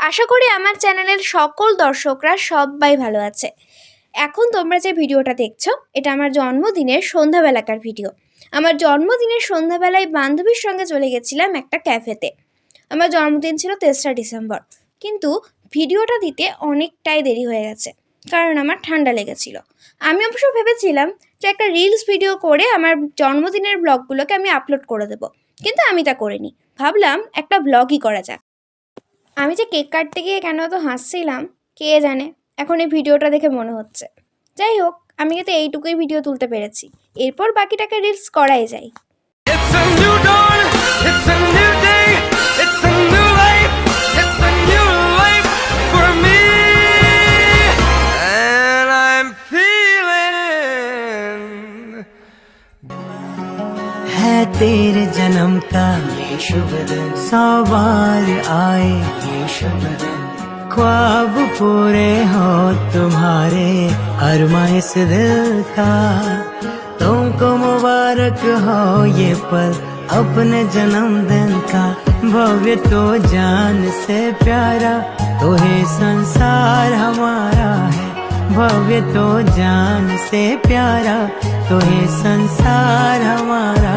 আশা করি আমার চ্যানেলের সকল দর্শকরা সবাই ভালো আছে। এখন তোমরা যে ভিডিওটা দেখছো এটা আমার জন্মদিনের সন্ধ্যাবেলাকার ভিডিও। আমার জন্মদিনের সন্ধ্যাবেলায় বান্ধবীর সঙ্গে চলে গেছিলাম একটা ক্যাফেতে। আমার জন্মদিন ছিল 3রা ডিসেম্বর, কিন্তু ভিডিওটা দিতে অনেকটাই দেরি হয়ে গেছে কারণ আমার ঠান্ডা লেগেছিল। আমি অবশ্য ভেবেছিলাম যে একটা রিলস ভিডিও করে আমার জন্মদিনের ব্লগগুলোকে আমি আপলোড করে দেবো, কিন্তু আমি তা করিনি। ভাবলাম একটা ব্লগই করা যাক। আমি যে কেক কাটতে গিয়ে কেন এত হাসছিলাম কে জানে, এখন এই ভিডিওটা দেখে মনে হচ্ছে। যাই হোক, আমি কিন্তু এইটুকুই ভিডিও তুলতে পেরেছি, এরপর বাকিটাকে রিলস করাই যায়। It's a new dawn, it's a new day, it's a new life, it's a new life for me. And I'm feeling है तेरे जन्म का ये शुभ दिन, 100 बार आए ये शुभ दिन, ख्वाब पूरे हो तुम्हारे अरमा इस दिल का, तुमको मुबारक हो ये पल अपने जन्मदिन का, भव्य तो जान से प्यारा तो ही संसार हमारा है, भव्य तो जान से प्यारा तो ही संसार हमारा।